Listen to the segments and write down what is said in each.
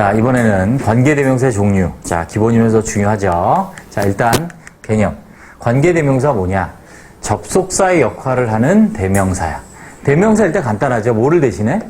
자, 이번에는 관계대명사의 종류. 자, 기본이면서 중요하죠. 자, 일단 개념. 관계대명사 뭐냐? 접속사의 역할을 하는 대명사야. 대명사 일단 간단하죠. 뭐를 대신해?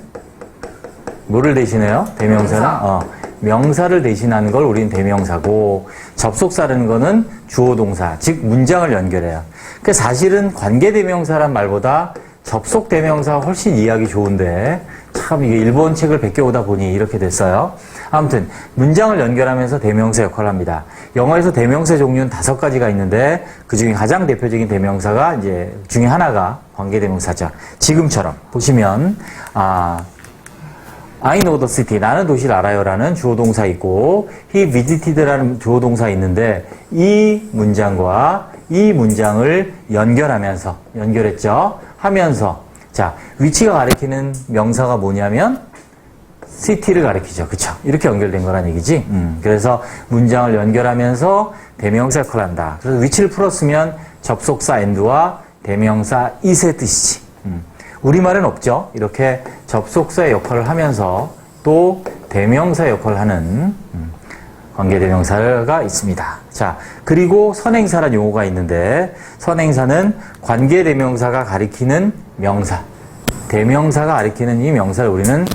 뭐를 대신해요? 대명사는? 명사를 대신하는 걸 우리는 대명사고, 접속사라는 거는 주어 동사, 즉 문장을 연결해요. 그 사실은 관계대명사란 말보다 접속대명사가 훨씬 이해하기 좋은데, 참 이게 일본 책을 베껴오다 보니 이렇게 됐어요. 아무튼 문장을 연결하면서 대명사 역할을 합니다. 영어에서 대명사 종류는 5가지가 있는데 그 중에 가장 대표적인 대명사가 이제 중에 하나가 관계대명사죠. 지금처럼 보시면 I know the city, 나는 도시를 알아요라는 주어 동사 있고 he visited라는 주어 동사 있는데 이 문장과 이 문장을 연결했죠. 하면서 자, 위치가 가리키는 명사가 뭐냐면 city를 가리키죠. 그쵸? 이렇게 연결된 거란 얘기지. 그래서 문장을 연결하면서 대명사 역할을 한다. 그래서 위치를 풀었으면 접속사 and와 대명사 is의 뜻이지. 우리말은 없죠. 이렇게 접속사의 역할을 하면서 또 대명사 역할을 하는 관계대명사가 있습니다. 자, 그리고 선행사라는 용어가 있는데 선행사는 관계대명사가 가리키는 명사, 대명사가 가리키는 이 명사를 우리는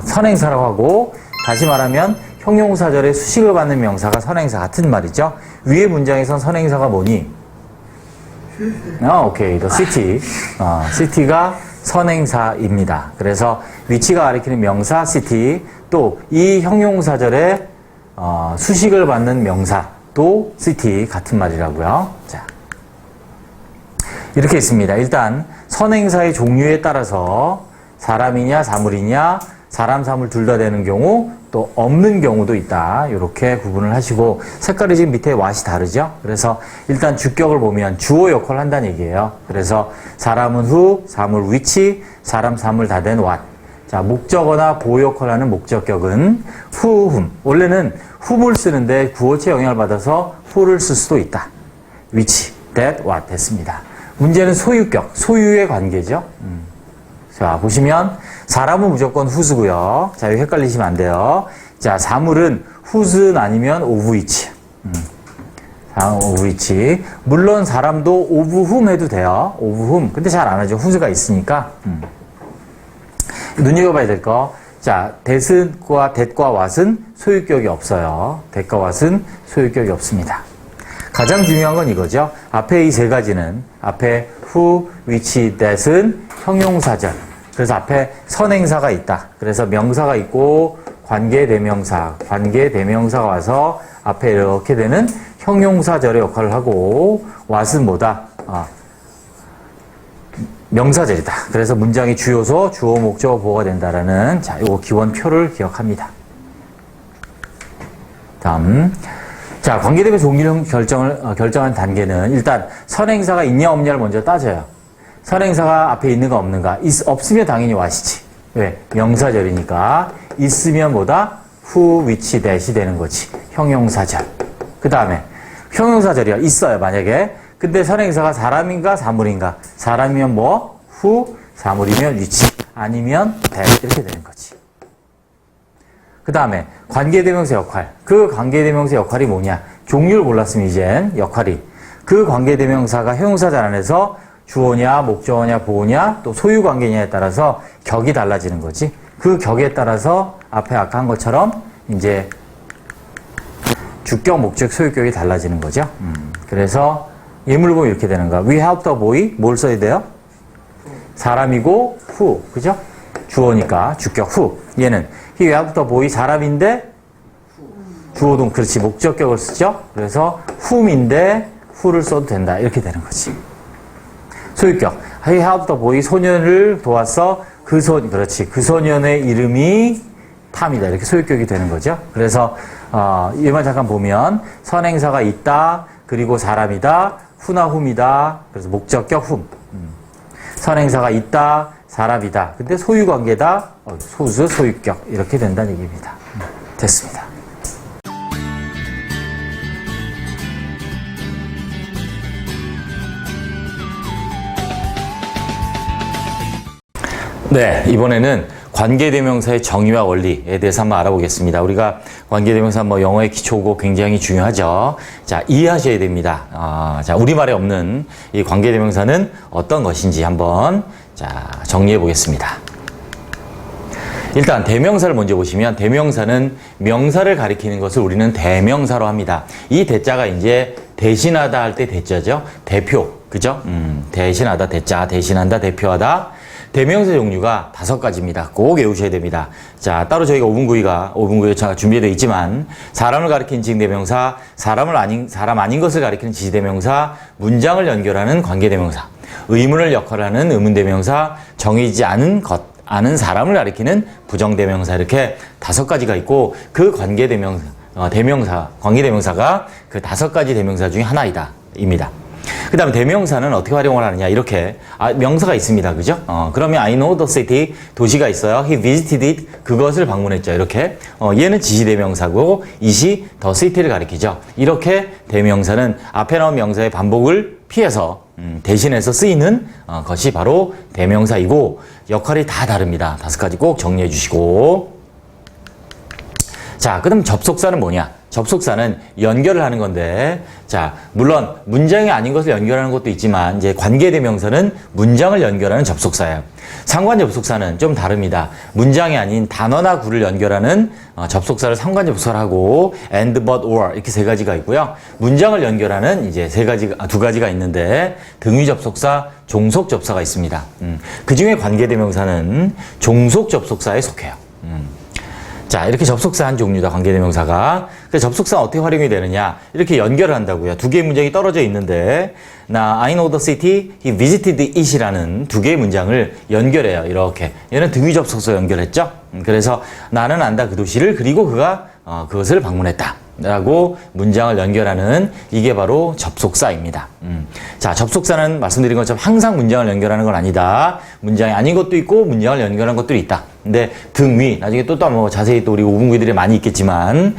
선행사라고 하고, 다시 말하면 형용사절에 수식을 받는 명사가 선행사 같은 말이죠. 위의 문장에선 선행사가 뭐니? 오케이. the city. city가 선행사입니다. 그래서 위치가 가리키는 명사 city, 또 이 형용사절에 수식을 받는 명사 또 city 같은 말이라고요. 자, 이렇게 있습니다. 일단 선행사의 종류에 따라서 사람이냐 사물이냐, 사람 사물 둘 다 되는 경우 또 없는 경우도 있다. 이렇게 구분을 하시고, 색깔이 지금 밑에 왓이 다르죠. 그래서 일단 주격을 보면 주어 역할을 한다는 얘기예요. 그래서 사람은 who, 사물 which, 사람 사물 다 된 what. 자, 목적어나 보호 역할을 하는 목적격은 who, whom. 원래는 whom을 쓰는데 구어체 영향을 받아서 who를 쓸 수도 있다. which, that, what 됐습니다. 문제는 소유격, 소유의 관계죠. 자, 보시면 사람은 무조건 who's고요. 자, 이거 헷갈리시면 안 돼요. 자, 사물은 whose 아니면 of which. of which. 물론 사람도 of whom 해도 돼요. of whom. 근데 잘 안 하죠. who's가 있으니까. 눈여겨봐야 될 거. 자, that과 what은 소유격이 없어요. that과 what은 소유격이 없습니다. 가장 중요한 건 이거죠. 앞에 이 세 가지는, 앞에 who, which, that은 형용사절. 그래서 앞에 선행사가 있다. 그래서 명사가 있고 관계대명사가 와서 앞에 이렇게 되는 형용사절의 역할을 하고, what은 뭐다? 명사절이다. 그래서 문장의 주요소, 주어, 목적어, 보호가 된다라는, 자, 요거 기원표를 기억합니다. 다음. 자, 관계대명사 종류 결정한 단계는 일단 선행사가 있냐 없냐를 먼저 따져요. 선행사가 앞에 있는가 없는가. 없으면 당연히 what이지. 왜? 명사절이니까. 있으면 뭐다? who, which, that이 되는 거지. 형용사절. 그 다음에 형용사절이야. 있어요, 만약에. 근데 선행사가 사람인가 사물인가. 사람이면 뭐? who, 사물이면 which, 아니면 that 이렇게 되는 거지. 그 다음에 관계대명사 역할. 그 관계대명사 역할이 뭐냐? 종류를 몰랐으면 이젠 역할이. 그 관계대명사가 형용사절 안에서 주어냐, 목적어냐, 보어냐, 또 소유관계냐에 따라서 격이 달라지는 거지. 그 격에 따라서 앞에 아까 한 것처럼 이제 주격, 목적, 소유격이 달라지는 거죠. 그래서 예문을 보면 이렇게 되는 거야. We helped the boy. 뭘 써야 돼요? 사람이고 who. 그죠? 주어니까 주격 who. 얘는 he helped the boy 사람인데 주어동 그렇지. 목적격을 쓰죠. 그래서 whom인데 who를 써도 된다. 이렇게 되는 거지. 소유격. He helped the boy. 소년을 도왔어. 그렇지. 그 소년의 이름이 탐이다. 이렇게 소유격이 되는 거죠. 그래서 얘만 잠깐 보면 선행사가 있다. 그리고 사람이다. who나 whom이다. 그래서 목적격 whom. 선행사가 있다. 사람이다. 근데 소유관계다. 소수, 소유격. 이렇게 된다는 얘기입니다. 됐습니다. 네, 이번에는 관계대명사의 정의와 원리에 대해서 한번 알아보겠습니다. 우리가 관계대명사 영어의 기초고 굉장히 중요하죠. 자, 이해하셔야 됩니다. 자, 우리말에 없는 이 관계대명사는 어떤 것인지 한번 정리해 보겠습니다. 일단 대명사를 먼저 보시면 대명사는 명사를 가리키는 것을 우리는 대명사로 합니다. 이 대자가 이제 대신하다 할 때 대자죠. 대표, 그죠? 대신하다 대자, 대신한다, 대표하다. 대명사 종류가 5가지입니다. 꼭 외우셔야 됩니다. 자, 따로 저희가 5분구가 준비되어 있지만 사람을 가리키는 지칭대명사, 사람 아닌 것을 가리키는 지시대명사, 문장을 연결하는 관계대명사, 의문을 역할하는 의문대명사, 정의지 않은 아는 사람을 가리키는 부정대명사, 이렇게 5가지가 있고 그 관계대명사가 그 5가지 대명사 중에 하나입니다. 그 다음에 대명사는 어떻게 활용을 하느냐, 이렇게 명사가 있습니다. 그죠? 그러면 I know the city, 도시가 있어요. He visited it, 그것을 방문했죠. 이렇게 얘는 지시대명사고 it이 the city를 가리키죠. 이렇게 대명사는 앞에 나온 명사의 반복을 피해서 대신해서 쓰이는 것이 바로 대명사이고 역할이 다 다릅니다. 5가지 꼭 정리해 주시고, 자, 그럼 접속사는 뭐냐? 접속사는 연결을 하는 건데, 자, 물론 문장이 아닌 것을 연결하는 것도 있지만 이제 관계대명사는 문장을 연결하는 접속사예요. 상관접속사는 좀 다릅니다. 문장이 아닌 단어나 구를 연결하는 접속사를 상관접속사라고 and, but, or 이렇게 3가지가 있고요. 문장을 연결하는 이제 2가지가 있는데 등위접속사, 종속접속사가 있습니다. 그 중에 관계대명사는 종속접속사에 속해요. 자, 이렇게 접속사 한 종류다, 관계대명사가. 그래서 접속사는 어떻게 활용이 되느냐? 이렇게 연결을 한다고요. 2개의 문장이 떨어져 있는데, I know the city, he visited it이라는 2개의 문장을 연결해요. 이렇게. 얘는 등위접속사 연결했죠? 그래서 나는 안다 그 도시를, 그리고 그가 그것을 방문했다 라고 문장을 연결하는, 이게 바로 접속사입니다. 자, 접속사는 말씀드린 것처럼 항상 문장을 연결하는 건 아니다. 문장이 아닌 것도 있고 문장을 연결한 것들이 있다. 근데 등위, 나중에 또 자세히 또 우리 5분구들이 많이 있겠지만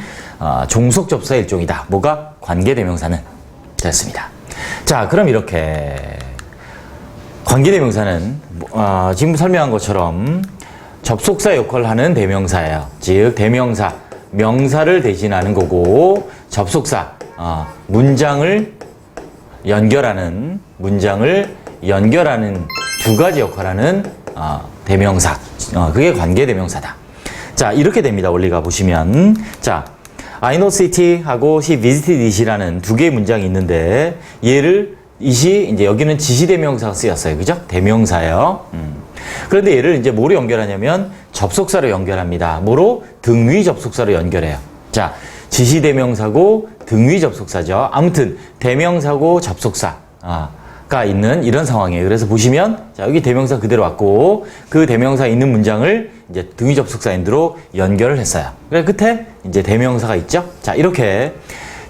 종속접속사의 일종이다. 뭐가? 관계대명사는. 됐습니다. 자, 그럼 이렇게 관계대명사는 지금 설명한 것처럼 접속사 역할을 하는 대명사예요. 즉 대명사, 명사를 대신하는 거고, 접속사, 문장을 연결하는 2가지 역할을 하는 대명사, 그게 관계대명사다. 자, 이렇게 됩니다. 원리가 보시면, 자, I know city 하고 he visited it이라는 2개의 문장이 있는데, it이 이제 여기는 지시대명사가 쓰였어요. 그죠? 대명사예요. 그런데 얘를 이제 뭐로 연결하냐면 접속사로 연결합니다. 뭐로? 등위 접속사로 연결해요. 자, 지시대명사고 등위 접속사죠. 아무튼 대명사고 접속사가 있는 이런 상황이에요. 그래서 보시면, 자, 여기 대명사 그대로 왔고 그 대명사 있는 문장을 이제 등위 접속사 엔드로 연결을 했어요. 그래서 끝에 이제 대명사가 있죠. 자, 이렇게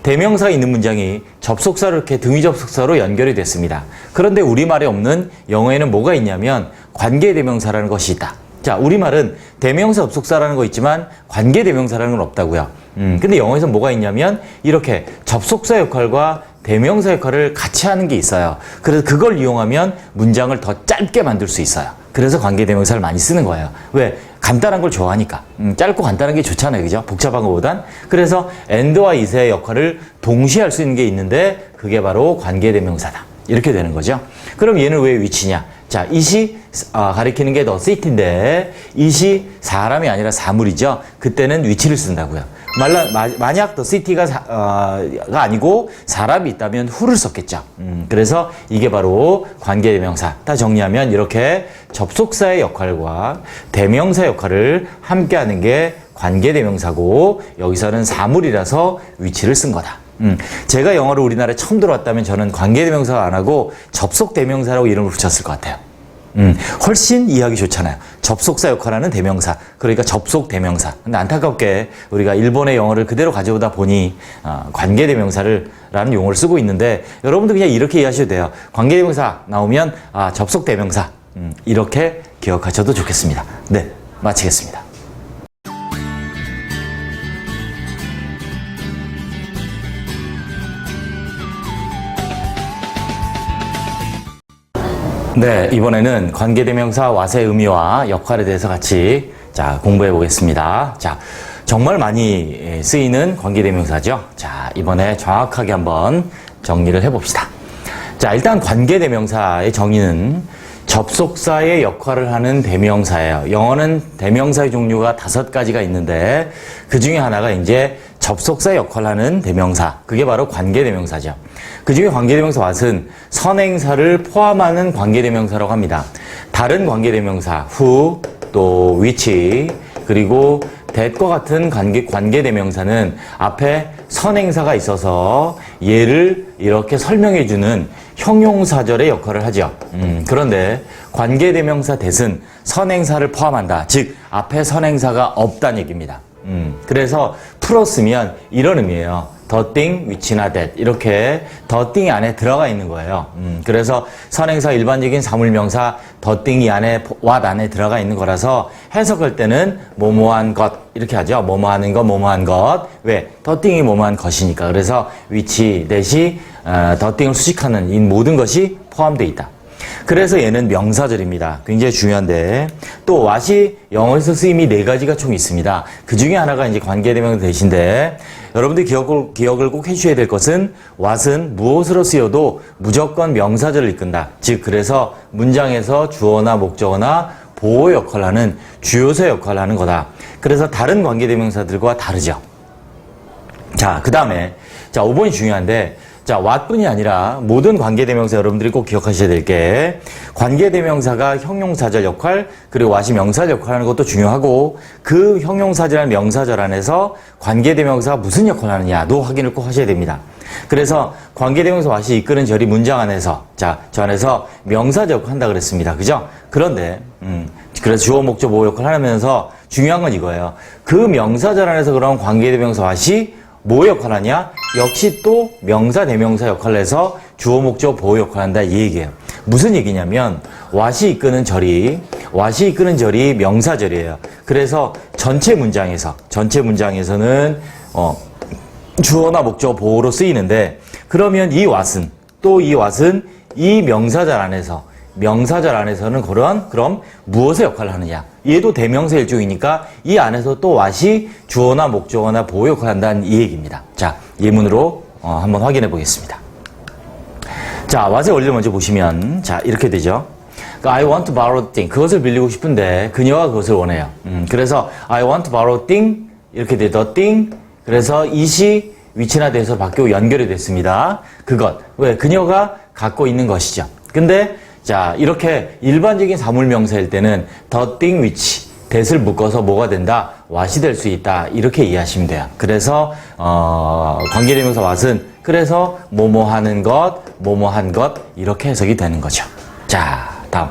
대명사가 있는 문장이 접속사로 이렇게 등위 접속사로 연결이 됐습니다. 그런데 우리말에 없는 영어에는 뭐가 있냐면 관계대명사라는 것이 있다. 자, 우리말은 대명사 접속사라는 거 있지만 관계대명사라는 건 없다고요. 근데 영어에서 뭐가 있냐면 이렇게 접속사 역할과 대명사 역할을 같이 하는 게 있어요. 그래서 그걸 이용하면 문장을 더 짧게 만들 수 있어요. 그래서 관계대명사를 많이 쓰는 거예요. 왜? 간단한 걸 좋아하니까. 짧고 간단한 게 좋잖아요. 그죠? 복잡한 것보단. 그래서 and와 is의 역할을 동시에 할 수 있는 게 있는데 그게 바로 관계대명사다. 이렇게 되는 거죠. 그럼 얘는 왜 위치냐? 자, it이 가리키는 게 the city인데 it이 사람이 아니라 사물이죠. 그때는 위치를 쓴다고요. 만약 the city가 아니고 사람이 있다면 who를 썼겠죠. 그래서 이게 바로 관계대명사. 다 정리하면 이렇게 접속사의 역할과 대명사 역할을 함께 하는 게 관계대명사고, 여기서는 사물이라서 위치를 쓴 거다. 제가 영어를 우리나라에 처음 들어왔다면 저는 관계대명사 안 하고 접속대명사라고 이름을 붙였을 것 같아요. 훨씬 이해하기 좋잖아요. 접속사 역할하는 대명사, 그러니까 접속대명사. 근데 안타깝게 우리가 일본의 영어를 그대로 가져오다 보니 관계대명사라는 용어를 쓰고 있는데, 여러분도 그냥 이렇게 이해하셔도 돼요. 관계대명사 나오면 접속대명사, 이렇게 기억하셔도 좋겠습니다. 네, 마치겠습니다. 네, 이번에는 관계대명사 what의 의미와 역할에 대해서 같이 공부해 보겠습니다. 자, 정말 많이 쓰이는 관계대명사죠. 자, 이번에 정확하게 한번 정리를 해 봅시다. 자, 일단 관계대명사의 정의는 접속사의 역할을 하는 대명사예요. 영어는 대명사의 종류가 5가지가 있는데 그 중에 하나가 이제 접속사의 역할을 하는 대명사. 그게 바로 관계대명사죠. 그 중에 관계대명사 what은 선행사를 포함하는 관계대명사라고 합니다. 다른 관계대명사 who, 또 which, 그리고 that과 같은 관계대명사는 앞에 선행사가 있어서 얘를 이렇게 설명해주는 형용사절의 역할을 하죠. 그런데 관계대명사 that은 선행사를 포함한다. 즉 앞에 선행사가 없다는 얘기입니다. 그래서 풀었으면 이런 의미예요. the thing, which나 that 이렇게 the thing 안에 들어가 있는 거예요. 그래서 선행사 일반적인 사물명사 the thing이 안에 what 안에 들어가 있는 거라서 해석할 때는 뭐뭐한 것 이렇게 하죠. 뭐뭐하는 것, 뭐뭐한 것. 왜? the thing이 뭐뭐한 것이니까. 그래서 which, that이 the thing을 수식하는 이 모든 것이 포함되어 있다. 그래서 얘는 명사절입니다. 굉장히 중요한데 또 what이 영어에서 쓰임이 4가지가 총 있습니다. 그 중에 하나가 이제 관계대명사 that인데 여러분들이 기억을 꼭 해주셔야 될 것은 what은 무엇으로 쓰여도 무조건 명사절을 이끈다. 즉 그래서 문장에서 주어나 목적어나 보호 역할을 하는 주요사 역할을 하는 거다. 그래서 다른 관계대명사들과 다르죠. 자, 그 다음에 5번이 중요한데 자, what뿐이 아니라 모든 관계대명사 여러분들이 꼭 기억하셔야 될 게 관계대명사가 형용사절 역할 그리고 what이 명사절 역할을 하는 것도 중요하고 그 형용사절이나 명사절 안에서 관계대명사가 무슨 역할을 하느냐도 확인을 꼭 하셔야 됩니다. 그래서 관계대명사 what이 이끄는 절이 문장 안에서 저 안에서 명사절 역할을 한다 그랬습니다. 그죠? 그런데 그래서 주어 목적 보호 역할을 하면서 중요한 건 이거예요. 그 명사절 안에서 그런 관계대명사 what이 뭐 역할을 하냐? 역시 또 명사, 대명사 역할을 해서 주어, 목적, 보호 역할을 한다 이 얘기예요. 무슨 얘기냐면 what이 이끄는 절이 명사절이에요. 그래서 전체 문장에서는 주어나 목적, 보호로 쓰이는데 그러면 이 what은 이 명사절 안에서는 그럼 무엇의 역할을 하느냐? 얘도 대명사 일종이니까 이 안에서 또 what이 주어나 목적어나 보호 역할을 한다는 이 얘기입니다. 자, 예문으로 한번 확인해 보겠습니다. 자, what의 원리를 먼저 보시면 자, 이렇게 되죠. I want to borrow thing. 그것을 빌리고 싶은데 그녀가 그것을 원해요. 그래서 I want to borrow thing 이렇게 돼. the thing. 그래서 it이 which나 that으로 바뀌고 연결이 됐습니다. 그것. 왜? 그녀가 갖고 있는 것이죠. 근데 자, 이렇게 일반적인 사물명사일 때는 the thing which, that을 묶어서 뭐가 된다? what이 될 수 있다. 이렇게 이해하시면 돼요. 그래서 관계대명사 what은 그래서 뭐뭐 하는 것, 뭐뭐한 것 이렇게 해석이 되는 거죠. 자, 다음.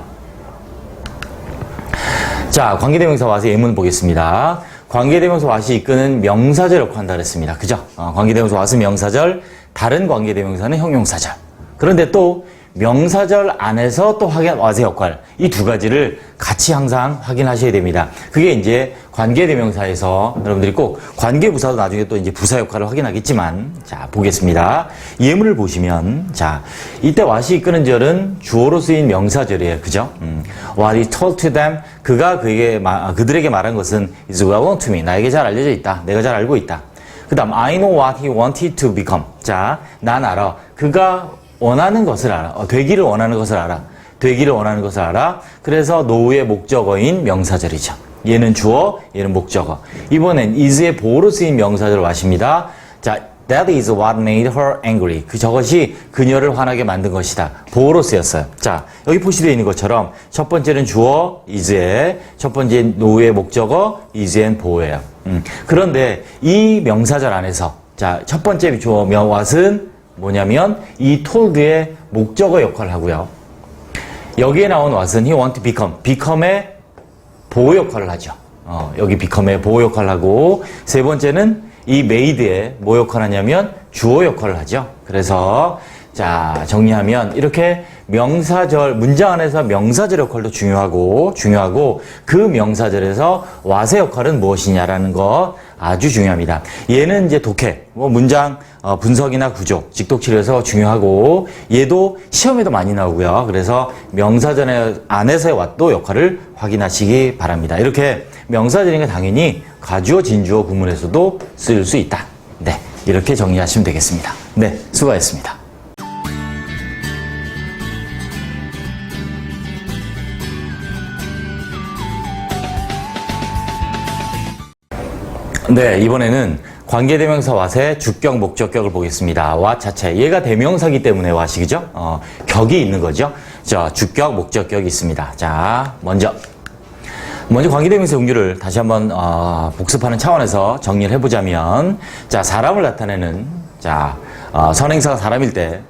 자, 관계대명사 what의 예문 보겠습니다. 관계대명사 what이 이끄는 명사절 역할을 한다 그랬습니다. 그죠? 관계대명사 what은 명사절, 다른 관계대명사는 형용사절. 그런데 또 명사절 안에서 또 what의 역할 이 2가지를 같이 항상 확인하셔야 됩니다. 그게 이제 관계대명사에서 여러분들이 꼭 관계부사도 나중에 또 이제 부사 역할을 확인하겠지만 자 보겠습니다. 예문을 보시면 자 이때 what이 이끄는 절은 주어로 쓰인 명사절이에요. 그죠? What he told to them 그가 그들에게 말한 것은 is well known to me 나에게 잘 알려져 있다. 내가 잘 알고 있다. 그 다음 I know what he wanted to become 자 난 알아. 그가 원하는 것을 알아. 되기를 원하는 것을 알아. 그래서 노우의 목적어인 명사절이죠. 얘는 주어, 얘는 목적어. 이번엔 is의 보호로 쓰인 명사절 what입니다. 자, that is what made her angry. 저것이 그녀를 화나게 만든 것이다. 보호로 쓰였어요. 자, 여기 표시되어 있는 것처럼 첫 번째는 주어, is의, 첫 번째 노우의 목적어, is엔 보호예요. 그런데 이 명사절 안에서 자, 첫 번째 주어 what은 뭐냐면 이 told의 목적어 역할을 하고요. 여기에 나온 what은 he want to become. become의 보호 역할을 하죠. 여기 become의 보호 역할을 하고 세 번째는 이 made의 뭐 역할을 하냐면 주어 역할을 하죠. 그래서 자, 정리하면 이렇게 명사절, 문장 안에서 명사절 역할도 중요하고 그 명사절에서 와세 역할은 무엇이냐라는 거 아주 중요합니다. 얘는 이제 독해, 문장 분석이나 구조, 직독치료에서 중요하고 얘도 시험에도 많이 나오고요. 그래서 명사절 안에서의 왓도 역할을 확인하시기 바랍니다. 이렇게 명사절인 게 당연히 가주어, 진주어 구문에서도 쓰일 수 있다. 네, 이렇게 정리하시면 되겠습니다. 네, 수고하셨습니다. 네, 이번에는 관계대명사 왓의 주격, 목적격을 보겠습니다. 왓 자체, 얘가 대명사기 때문에 왓이죠? 격이 있는 거죠. 자, 주격, 목적격이 있습니다. 자, 먼저 관계대명사 용류를 다시 한번 복습하는 차원에서 정리를 해보자면, 자, 사람을 나타내는, 자, 선행사가 사람일 때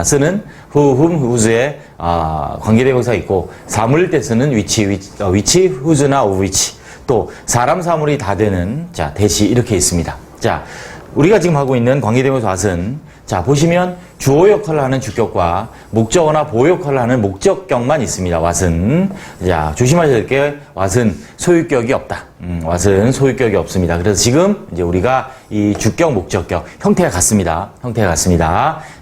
쓰는 who, whom, whose의 관계대명사가 있고, 사물일 때 쓰는 which, whose나 of which, 또 사람 사물이 다 되는 자 대시 이렇게 있습니다. 자, 우리가 지금 하고 있는 관계대명사 왓은 자 보시면 주어 역할을 하는 주격과 목적어나 보호 역할을 하는 목적격만 있습니다. 왓은 자 조심하셔야 될 게 왓은 소유격이 없다. 왓은 소유격이 없습니다. 그래서 지금 이제 우리가 이 주격, 목적격 형태가 같습니다.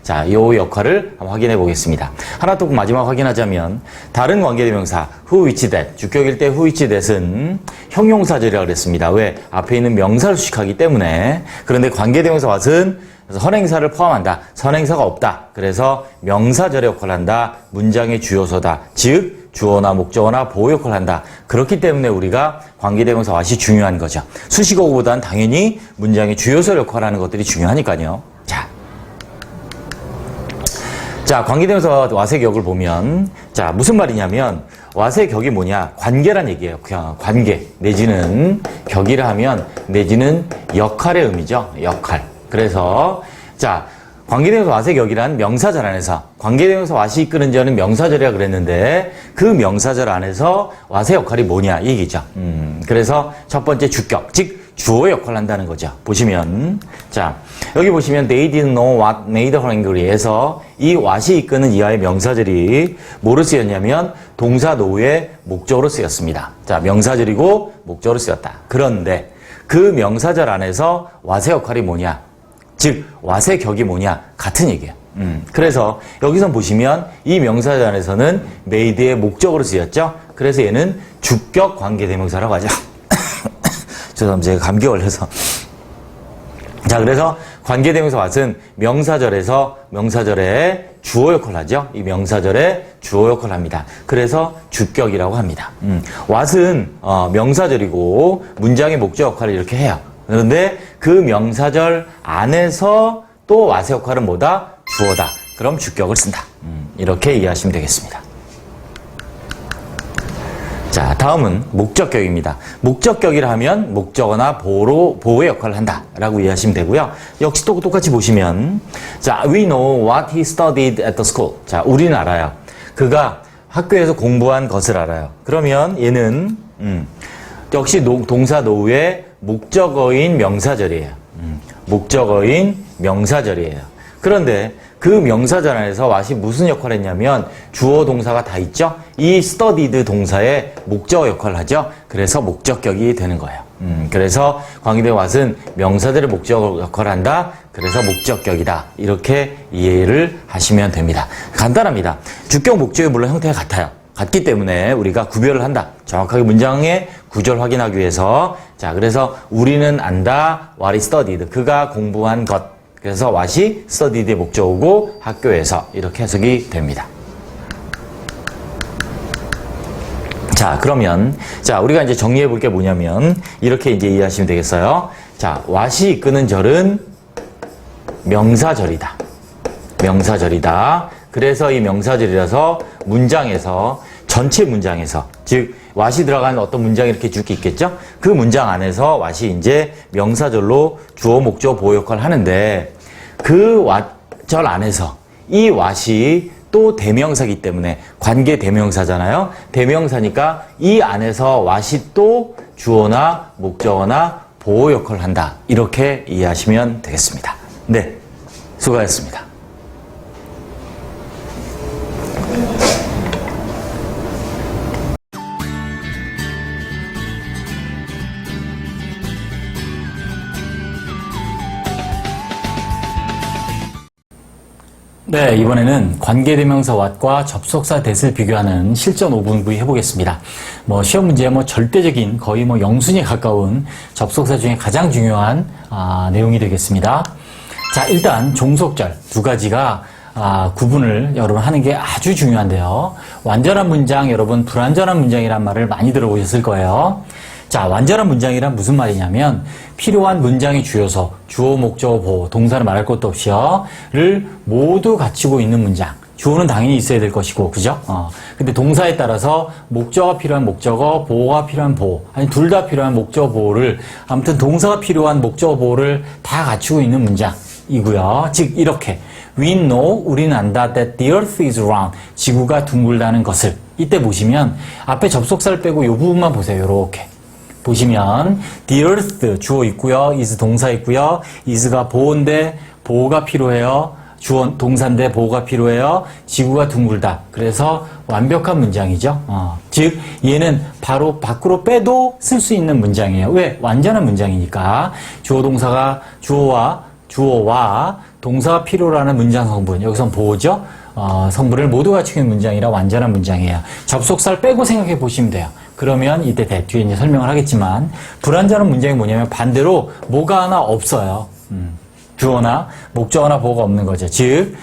자, 이 역할을 한번 확인해 보겠습니다. 하나 또 마지막 확인하자면 다른 관계대명사 who, which, that 주격일 때 who, which, that은 형용사절이라고 그랬습니다. 왜? 앞에 있는 명사를 수식하기 때문에. 그런데 관계대명사 왓은 선행사를 포함한다. 선행사가 없다. 그래서 명사절의 역할을 한다. 문장의 주요소다. 즉 주어나 목적어나 보호 역할을 한다. 그렇기 때문에 우리가 관계대명사 왓이 중요한 거죠. 수식어보다는 당연히 문장의 주요소 역할을 하는 것들이 중요하니까요. 자, 관계대명사 왓의 격을 보면 자 무슨 말이냐면 왓의 격이 뭐냐? 관계란 얘기예요. 그냥 관계 내지는 격이라 하면 내지는 역할의 의미죠. 역할. 그래서 자 관계대명사 왓의 격이란 명사절 안에서 관계대명사 왓이 이끄는 절은 명사절이라 그랬는데 그 명사절 안에서 왓의 역할이 뭐냐 이 얘기죠. 그래서 첫 번째 주격 즉 주어 역할을 한다는 거죠. 보시면 자 여기 보시면 they didn't know what made her angry에서 이 what이 이끄는 이하의 명사절이 뭐로 쓰였냐면 동사 노후의 목적으로 쓰였습니다. 자 명사절이고 목적으로 쓰였다. 그런데 그 명사절 안에서 what의 역할이 뭐냐? 즉 what의 격이 뭐냐? 같은 얘기예요. 그래서 여기서 보시면 이 명사절 안에서는 made의 목적으로 쓰였죠. 그래서 얘는 주격 관계대명사라고 하죠. 죄송합니다. 제가 감기 걸려서. 자, 그래서 관계대명사 왓은 명사절에 주어 역할을 하죠. 이 명사절에 주어 역할을 합니다. 그래서 주격이라고 합니다. 왓은 명사절이고 문장의 목적 역할을 이렇게 해요. 그런데 그 명사절 안에서 또 왓의 역할은 뭐다? 주어다. 그럼 주격을 쓴다. 이렇게 이해하시면 되겠습니다. 자, 다음은 목적격입니다. 목적격이라 하면 목적어나 보호의 역할을 한다라고 이해하시면 되고요. 역시 또 똑같이 보시면 자, we know what he studied at the school. 자, 우리는 알아요. 그가 학교에서 공부한 것을 알아요. 그러면 얘는 역시 동사 노후의 목적어인 명사절이에요. 목적어인 명사절이에요. 그런데 그 명사절 안에서 what이 무슨 역할을 했냐면 주어 동사가 다 있죠. 이 studied 동사의 목적어 역할을 하죠. 그래서 목적격이 되는 거예요. 그래서 관계대명사 what은 명사절의 목적어 역할을 한다. 그래서 목적격이다. 이렇게 이해를 하시면 됩니다. 간단합니다. 주격 목적이 물론 형태가 같아요. 같기 때문에 우리가 구별을 한다. 정확하게 문장의 구조를 확인하기 위해서 자 그래서 우리는 안다. what is studied. 그가 공부한 것. 그래서 what이 studied의 목적어고 학교에서 이렇게 해석이 됩니다. 자, 그러면 자, 우리가 이제 정리해 볼 게 뭐냐면 이렇게 이제 이해하시면 되겠어요. 자, what이 이끄는 절은 명사절이다. 명사절이다. 그래서 이 명사절이라서 문장에서 전체 문장에서 즉 what이 들어가는 어떤 문장이 이렇게 쭉 있겠죠? 그 문장 안에서 what이 이제 명사절로 주어, 목적, 보호 역할을 하는데 그 절 안에서 이 what이 또 대명사이기 때문에 관계 대명사잖아요. 대명사니까 이 안에서 what이 또 주어나 목적어나 보호 역할을 한다. 이렇게 이해하시면 되겠습니다. 네, 수고하셨습니다. 네, 이번에는 관계대명사 what과 접속사 that을 비교하는 실전 5분부에 해보겠습니다. 시험 문제에 절대적인 거의 영순위에 가까운 접속사 중에 가장 중요한 내용이 되겠습니다. 자, 일단 종속절 두 가지가 구분을 여러분 하는 게 아주 중요한데요. 완전한 문장, 여러분 불완전한 문장이란 말을 많이 들어보셨을 거예요. 자, 완전한 문장이란 무슨 말이냐면 필요한 문장의 주요소, 주어, 목적어, 보어, 동사를 말할 것도 없이요,를 모두 갖추고 있는 문장. 주어는 당연히 있어야 될 것이고, 그죠? 근데 동사에 따라서 목적어가 필요한 목적어, 보어가 필요한 보어, 아니 둘 다 필요한 목적어, 보어를, 아무튼 동사가 필요한 목적어, 보어를 다 갖추고 있는 문장이고요. 즉 이렇게 We know, 우리는 안다 that the earth is round, 지구가 둥글다는 것을. 이때 보시면 앞에 접속사를 빼고 이 부분만 보세요. 이렇게 보시면 the earth 주어 있고요, is 동사 있고요, is가 보어인데 보어가 필요해요, 주어 동사인데 보어가 필요해요, 지구가 둥글다. 그래서 완벽한 문장이죠. 즉 얘는 바로 밖으로 빼도 쓸 수 있는 문장이에요. 왜? 완전한 문장이니까. 주어 동사가 주어와 동사가 필요로 하는 문장 성분, 여기선 보어죠. 성분을 모두 갖추고 있는 문장이라 완전한 문장이에요. 접속사를 빼고 생각해 보시면 돼요. 그러면 이때 뒤에 이제 설명을 하겠지만, 불완전한 문장이 뭐냐면 반대로 뭐가 하나 없어요. 주어나 목적어나 보어가 없는 거죠. 즉,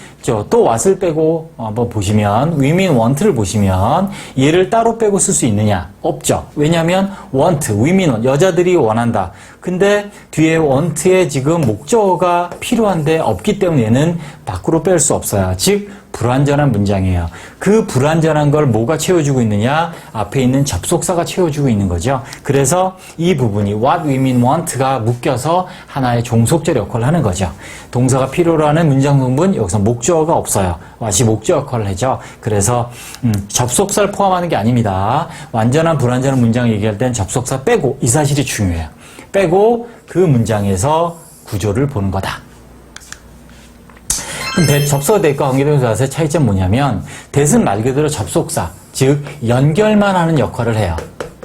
또 what을 빼고 한번 보시면, we mean want를 보시면 얘를 따로 빼고 쓸 수 있느냐? 없죠. 왜냐하면 want, we mean want, 여자들이 원한다. 근데 뒤에 want에 지금 목적어가 필요한데 없기 때문에 얘는 밖으로 뺄 수 없어요. 즉 불완전한 문장이에요. 그 불완전한 걸 뭐가 채워주고 있느냐? 앞에 있는 접속사가 채워주고 있는 거죠. 그래서 이 부분이 what, we mean want가 묶여서 하나의 종속절 역할을 하는 거죠. 동사가 필요로 하는 문장 성분, 여기서 목적어가 없어요. what이 목적 역할을 하죠. 그래서 접속사를 포함하는 게 아닙니다. 완전한 불완전한 문장을 얘기할 땐 접속사 빼고, 이 사실이 중요해요. 빼고 그 문장에서 구조를 보는 거다. 그럼 접속사 that과 관계대명사의 차이점 뭐냐면, that은 말 그대로 접속사, 즉 연결만 하는 역할을 해요.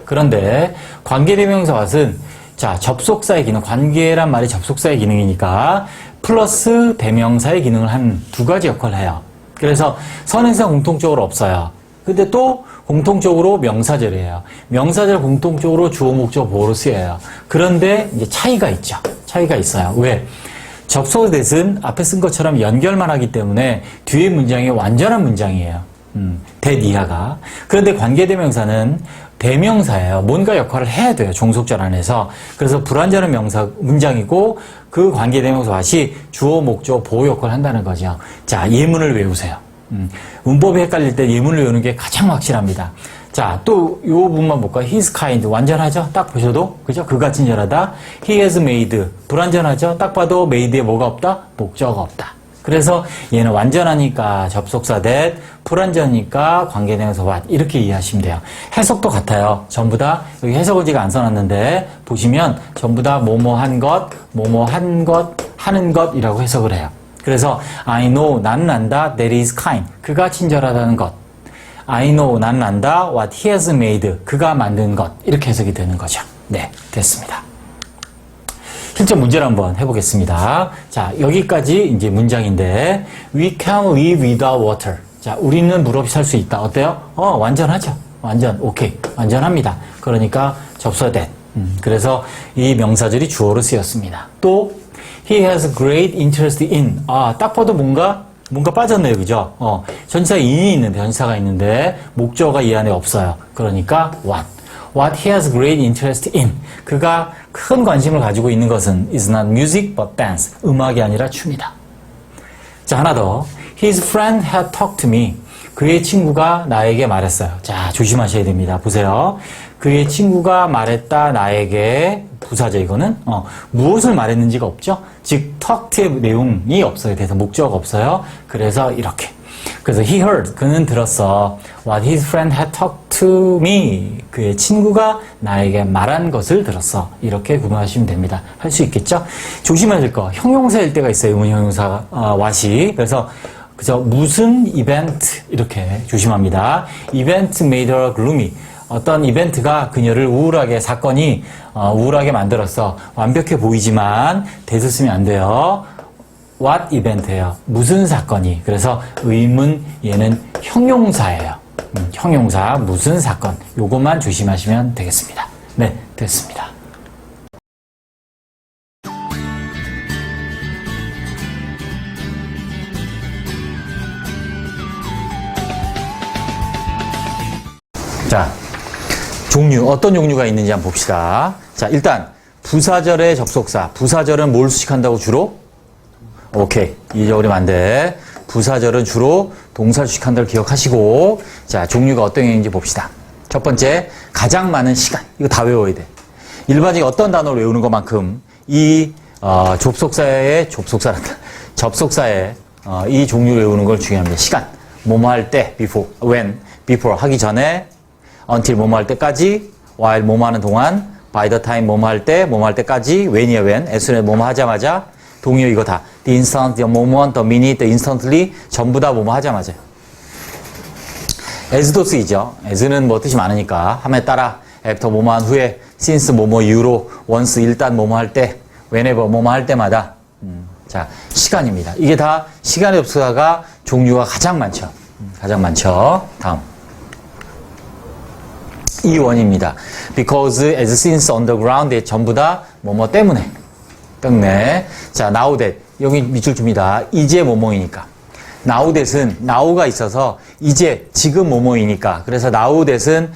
그런데 관계대명사 what은 접속사의 기능, 관계란 말이 접속사의 기능이니까 플러스 대명사의 기능을 한 두 가지 역할을 해요. 그래서 선행사 공통적으로 없어요. 근데 또 공통적으로 명사절이에요. 명사절 공통적으로 주어, 목적, 보어로 쓰여요. 그런데 이제 차이가 있죠. 차이가 있어요. 왜? 접속사 that은 앞에 쓴 것처럼 연결만 하기 때문에 뒤에 문장이 완전한 문장이에요. that 이하가. 그런데 관계대명사는 대명사예요. 뭔가 역할을 해야 돼요. 종속절 안에서. 그래서 불완전한 문장이고, 그 관계대명사 what이 주어, 목적, 보어 역할을 한다는 거죠. 자, 예문을 외우세요. 문법이 헷갈릴 때 예문을 외우는 게 가장 확실합니다. 자, 또 이 부분만 볼까요? He's kind. 완전하죠? 딱 보셔도. 그죠? 그가 친절하다. He has made. 불완전하죠? 딱 봐도 made에 뭐가 없다? 목적어가 없다. 그래서 얘는 완전하니까 접속사 that, 불완전하니까 관계대명사 what, 이렇게 이해하시면 돼요. 해석도 같아요. 전부 다 여기 해석을 제가 안 써놨는데 보시면 전부 다 뭐뭐 한 것, 뭐뭐 한 것, 하는 것이라고 해석을 해요. 그래서 I know, 나는 안다, that is kind, 그가 친절하다는 것. I know, 나는 안다, what he has made, 그가 만든 것. 이렇게 해석이 되는 거죠. 네, 됐습니다. 실전 문제를 한번 해보겠습니다. 자, 여기까지 이제 문장인데, we can live without water. 자, 우리는 물 없이 살 수 있다. 어때요? 완전하죠. 완전, 오케이. 완전합니다. 그러니까 접속사 that. 그래서 이 명사절이 주어로 쓰였습니다. 또, he has great interest in. 딱 봐도 뭔가 빠졌네요. 그죠? 전치사 in이 있는데, 전치사가 있는데, 목적어가 이 안에 없어요. 그러니까 what. What he has great interest in. 그가 큰 관심을 가지고 있는 것은 is not music but dance. 음악이 아니라 춤이다. 자, 하나 더. His friend had talked to me. 그의 친구가 나에게 말했어요. 자, 조심하셔야 됩니다. 보세요. 그의 친구가 말했다 나에게, 부사죠 이거는. 무엇을 말했는지가 없죠. 즉 talked의 내용이 없어요. 그래서 목적어가 없어요. 그래서 이렇게. 그래서 he heard, 그는 들었어. What his friend had talked to me. 그의 친구가 나에게 말한 것을 들었어. 이렇게 구분하시면 됩니다. 할 수 있겠죠? 조심해야 될 거. 형용사일 때가 있어요. 의문 형용사 what이. 그래서 무슨 이벤트, 이렇게 조심합니다. Event made her gloomy. 어떤 이벤트가 그녀를 우울하게, 사건이 우울하게 만들었어. 완벽해 보이지만 대수 쓰면 안 돼요. what event예요. 무슨 사건이. 그래서 의문 얘는 형용사예요. 형용사 무슨 사건. 요것만 조심하시면 되겠습니다. 네, 됐습니다. 자, 종류, 어떤 종류가 있는지 한번 봅시다. 자, 일단, 부사절의 접속사. 부사절은 뭘 수식한다고 주로? 오케이. 잊어버리면 안 돼. 부사절은 주로 동사를 수식한다고 기억하시고, 자, 종류가 어떤 경우인지 봅시다. 첫 번째, 가장 많은 시간. 이거 다 외워야 돼. 일반적인 어떤 단어를 외우는 것만큼 이, 접속사의, 이 종류를 외우는 걸 중요합니다. 시간. 뭐뭐 할 때, before, when, before 하기 전에, until 뭐뭐 할 때까지, while 뭐뭐 하는 동안, by the time 뭐뭐 할 때, 뭐뭐 할 때까지, when이야 when, as soon as 뭐뭐 하자마자, 동의어 이거 다. the instant, the moment, the minute, the instantly, 전부 다 뭐뭐 하자마자. as도 쓰이죠. as는 뭐 뜻이 많으니까, 함에 따라, after 뭐뭐 한 후에, since 뭐뭐 이후로, once 일단 뭐뭐 할 때, whenever 뭐뭐 할 때마다. 자, 시간입니다. 이게 다 시간의 접속사가 종류가 가장 많죠. 가장 많죠. 다음. 이 원입니다. Because, as, since, on the ground, 전부 다 뭐뭐 때문에. 자, now that. 여기 밑줄 줍니다. 이제 뭐뭐이니까. now that은 now가 있어서 이제, 지금 뭐뭐이니까. 그래서 now that은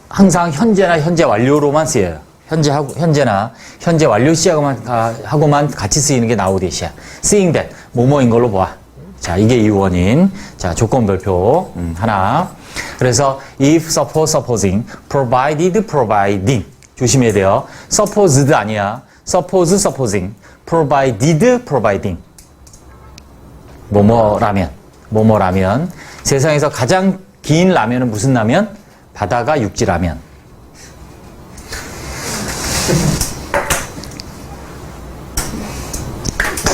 항상 현재나 현재 완료로만 쓰여요. 현재나 현재 완료 시하고만 같이 쓰이는 게 now that이야. seeing that. 뭐뭐인 걸로 봐. 자, 이게 이 원인. 자, 조건별표. 하나. 그래서 if, suppose, supposing, provided, providing. 조심해야 돼요. supposed 아니야. suppose, supposing, provided, providing. 뭐뭐라면. 세상에서 가장 긴 라면은 무슨 라면? 바다가 육지 라면.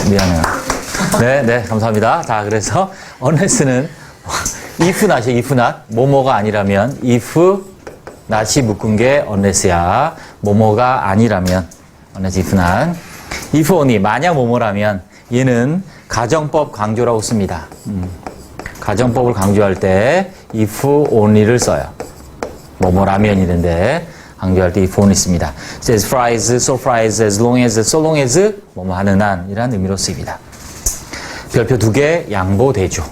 미안해요. 네, 감사합니다. 자, 그래서 unless는 if not이야, if not. 뭐뭐가 아니라면 if not이 묶은 게 unless야. 뭐뭐가 아니라면 unless if not. if only 만약 뭐뭐라면 얘는 가정법 강조라고 씁니다. 가정법을 강조할 때 if only를 써요. 뭐뭐라면 이런데 강조할 때 if only 씁니다. as far as, so far as, as long as, so long as 뭐뭐 하는 한 이라는 의미로 쓰입니다. 별표 2개 양보대조.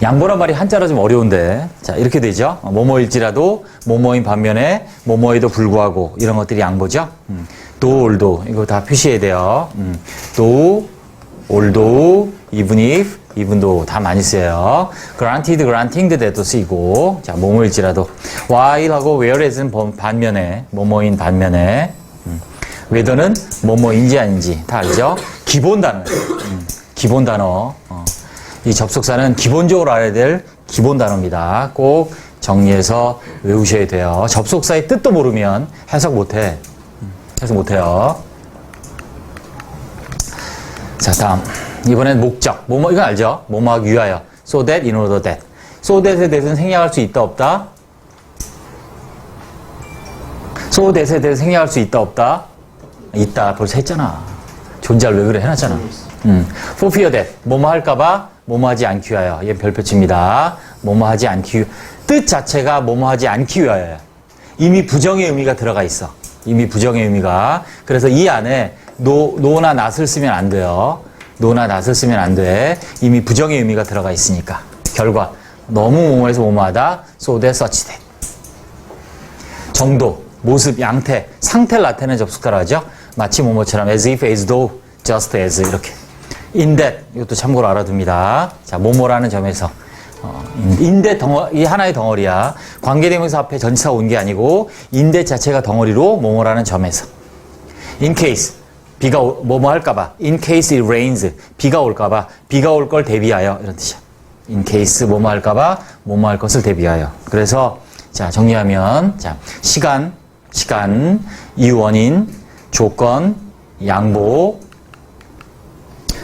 양보란 말이 한자로 좀 어려운데, 자, 이렇게 되죠. 뭐뭐일지라도, 뭐뭐인 반면에, 뭐뭐에도 불구하고, 이런 것들이 양보죠. though, although, 이거 다 표시해야 돼요. though, although, even if, even though, 다 많이 쓰여요. granted, granting that도 쓰이고, 자, 뭐뭐일지라도, while하고 whereas는 반면에, 뭐뭐인 반면에, whether는 뭐뭐인지 아닌지, 다 알죠? 기본 단어. 기본 단어. 이 접속사는 기본적으로 알아야 될 기본 단어입니다. 꼭 정리해서 외우셔야 돼요. 접속사의 뜻도 모르면 해석 못해. 해석 못해요. 자, 다음. 이번엔 목적. 뭐뭐, 이건 알죠? 뭐뭐하기 위하여. So that, in order that. So that에 대해서는 생략할 수 있다, 없다? So that에 대해서 생략할 수 있다, 없다? 있다. 벌써 했잖아. 존재할 왜 그래? 해놨잖아. For fear that. 뭐뭐 할까봐 뭐뭐 하지 않기 위하여. 얘 별표칩니다. 뭐뭐 하지 않기 위하여. 뜻 자체가 뭐뭐 하지 않기 위하여요. 이미 부정의 의미가 들어가 있어. 이미 부정의 의미가. 그래서 이 안에 no나 not을 쓰면 안 돼요. no나 not을 쓰면 안 돼. 이미 부정의 의미가 들어가 있으니까. 결과. 너무 뭐뭐해서 뭐뭐하다. So that, such that. 정도, 모습, 양태, 상태를 나타내는 접속사로 하죠. 마치 뭐뭐처럼 as if, as though, just as 이렇게. in that 이것도 참고로 알아둡니다. 자, 뭐뭐라는 점에서 in that 이 하나의 덩어리야. 관계대명사 앞에 전치사 온 게 아니고 in that 자체가 덩어리로 뭐뭐라는 점에서. in case 비가 뭐뭐 할까봐. in case it rains 비가 올까봐. 비가 올 걸 대비하여 이런 뜻이야. in case 뭐뭐 할까봐 뭐뭐 할 것을 대비하여. 그래서 자, 정리하면 자, 시간, 이유 원인, 조건, 양보,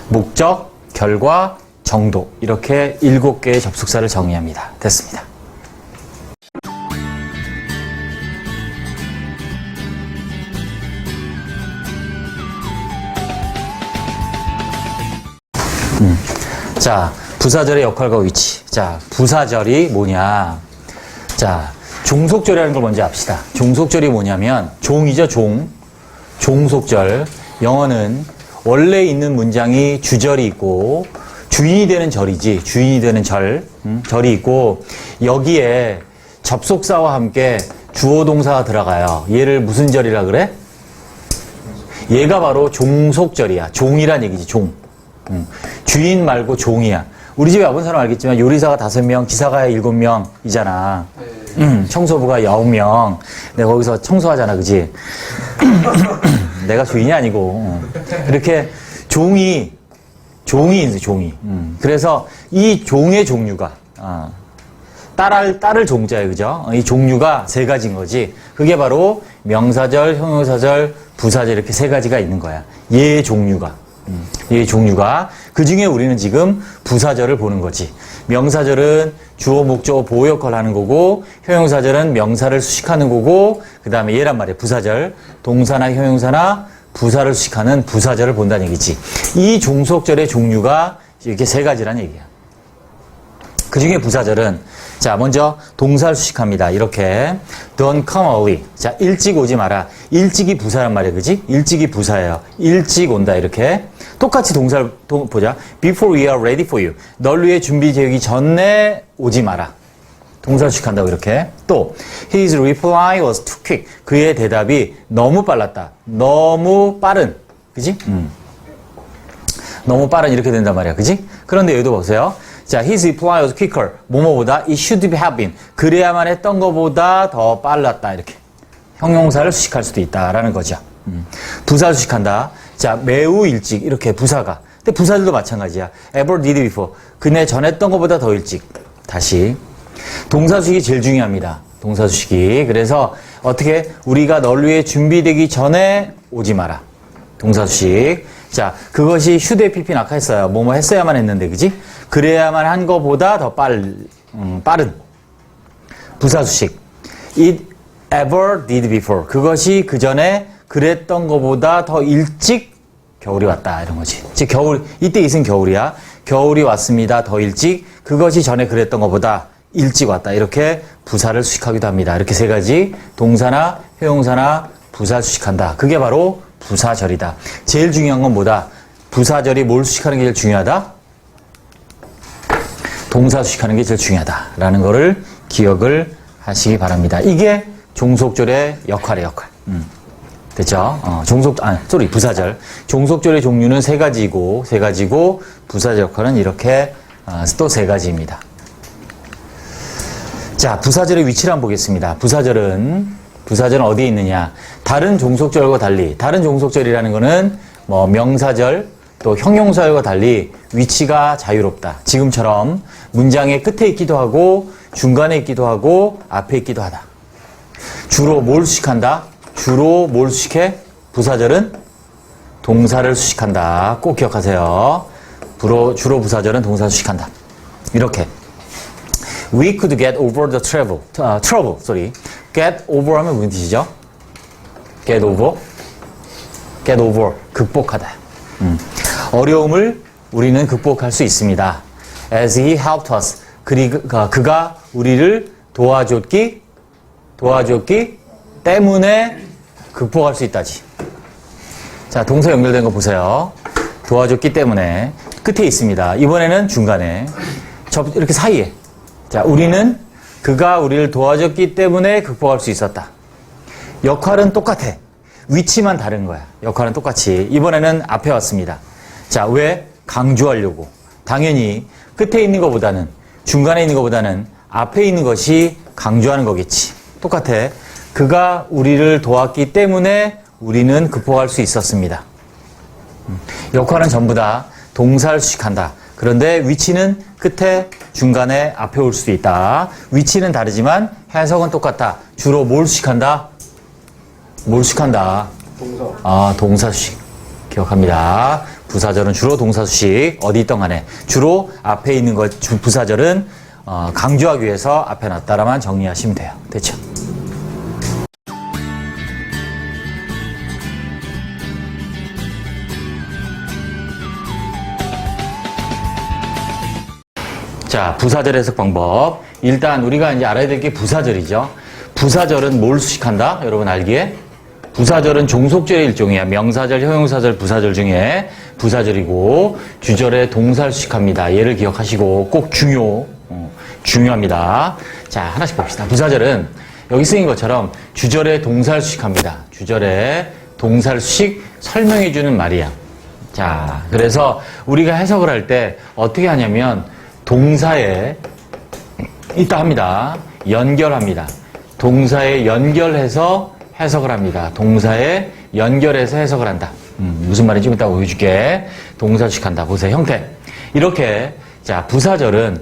목적, 결과, 정도 이렇게 7개의 접속사를 정의합니다. 됐습니다. 자, 부사절의 역할과 위치. 자, 부사절이 뭐냐. 자, 종속절이라는 걸 먼저 압시다. 종속절이 뭐냐면, 종이죠, 종. 종속절. 영어는 원래 있는 문장이 주절이 있고, 주인이 되는 절이지, 주인이 되는 절이 있고, 여기에 접속사와 함께 주어 동사가 들어가요. 얘를 무슨 절이라 그래? 얘가 바로 종속절이야. 종이란 얘기지, 종. 주인 말고 종이야. 우리 집에 와본 사람 알겠지만 요리사가 5명, 기사가 7명이잖아. 청소부가 9명. 내가 거기서 청소하잖아, 그지? 내가 주인이 아니고. 이렇게 종이 있어, 종이. 그래서 이 종의 종류가, 딸을 종자예요, 그죠? 이 종류가 3가지인 거지. 그게 바로 명사절, 형용사절, 부사절 이렇게 3가지가 있는 거야. 얘의 종류가. 그 중에 우리는 지금 부사절을 보는 거지. 명사절은 주어, 목적어, 보호 역할을 하는 거고, 형용사절은 명사를 수식하는 거고, 그 다음에 얘란 말이야, 부사절. 동사나 형용사나 부사를 수식하는 부사절을 본다는 얘기지. 이 종속절의 종류가 이렇게 3가지란 얘기야. 그 중에 부사절은, 자, 먼저 동사를 수식합니다. 이렇게. Don't come early. 자, 일찍 오지 마라. 일찍이 부사란 말이야, 그지? 일찍이 부사예요. 일찍 온다, 이렇게. 똑같이 동사를 보자. Before we are ready for you. 널 위해 준비되기 전에 오지 마라. 동사를 수식한다고, 이렇게. 또, his reply was too quick. 그의 대답이 너무 빨랐다. 너무 빠른. 그지? 너무 빠른, 이렇게 된단 말이야, 그지? 그런데 여기도 보세요. 자, his reply was quicker. 뭐뭐보다 it should have been. 그래야만 했던 것보다 더 빨랐다. 이렇게. 형용사를 수식할 수도 있다라는 거죠. 부사를 수식한다. 자, 매우 일찍. 이렇게 부사가. 근데 부사들도 마찬가지야. ever did before. 그네 전했던 것보다 더 일찍. 다시. 동사 수식이 제일 중요합니다. 동사 수식이. 그래서 어떻게 우리가 널 위해 준비되기 전에 오지 마라. 동사 수식. 자, 그것이 should PP 낙하했어요. 뭐뭐 했어야만 했는데, 그지? 그래야만 한 것보다 더 빠른. 부사 수식. It ever did before. 그것이 그 전에 그랬던 것보다 더 일찍 겨울이 왔다. 이런 거지. 즉, 겨울, 이때 있은 겨울이야. 겨울이 왔습니다. 더 일찍. 그것이 전에 그랬던 것보다 일찍 왔다. 이렇게 부사를 수식하기도 합니다. 이렇게 3가지. 동사나 형용사나 부사 수식한다. 그게 바로 부사절이다. 제일 중요한 건 뭐다? 부사절이 뭘 수식하는 게 제일 중요하다? 동사 수식하는 게 제일 중요하다라는 거를 기억을 하시기 바랍니다. 이게 종속절의 역할이에요, 역할. 됐죠? 부사절. 종속절의 종류는 3가지고, 부사절 역할은 이렇게 또 3가지입니다. 자, 부사절의 위치를 한번 보겠습니다. 부사절은 어디에 있느냐? 다른 종속절과 달리, 다른 종속절이라는 거는 뭐 명사절, 또 형용사절과 달리 위치가 자유롭다. 지금처럼 문장의 끝에 있기도 하고, 중간에 있기도 하고, 앞에 있기도 하다. 주로 뭘 수식한다? 주로 뭘 수식해? 부사절은 동사를 수식한다. 꼭 기억하세요. 주로 부사절은 동사 수식한다. 이렇게. We could get over the trouble. Get over 하면 무슨 뜻이죠? Get over. 극복하다. 어려움을 우리는 극복할 수 있습니다. As he helped us. 그가 우리를 도와줬기 때문에 극복할 수 있다지. 자, 동사 연결된 거 보세요. 도와줬기 때문에 끝에 있습니다. 이번에는 중간에. 이렇게 사이에. 자, 그가 우리를 도와줬기 때문에 극복할 수 있었다. 역할은 똑같아. 위치만 다른 거야. 역할은 똑같이. 이번에는 앞에 왔습니다. 자, 왜? 강조하려고. 당연히 끝에 있는 것보다는, 중간에 있는 것보다는 앞에 있는 것이 강조하는 거겠지. 똑같아. 그가 우리를 도왔기 때문에 우리는 극복할 수 있었습니다. 역할은 전부 다 동사를 수식한다. 그런데 위치는 끝에, 중간에, 앞에 올 수도 있다. 위치는 다르지만 해석은 똑같다. 주로 뭘 수식한다? 동사 수식. 기억합니다. 부사절은 주로 동사 수식. 어디 있던 간에. 주로 앞에 있는 것, 부사절은 강조하기 위해서 앞에 놨다라만 정리하시면 돼요. 됐죠? 자, 부사절 해석 방법. 일단 우리가 이제 알아야 될 게 부사절이죠. 부사절은 뭘 수식한다? 여러분 알기에? 부사절은 종속절의 일종이야. 명사절, 형용사절, 부사절 중에 부사절이고 주절에 동사를 수식합니다. 얘를 기억하시고 꼭 중요합니다. 자, 하나씩 봅시다. 부사절은 여기 쓰인 것처럼 주절에 동사를 수식합니다. 주절에 동사를 수식 설명해주는 말이야. 자, 그래서 우리가 해석을 할 때 어떻게 하냐면 동사에 이따 합니다. 연결합니다. 동사에 연결해서 해석을 합니다. 동사에 연결해서 해석을 한다. 무슨 말인지 좀 이따 보여줄게. 동사 수식한다. 보세요. 형태. 이렇게 자, 부사절은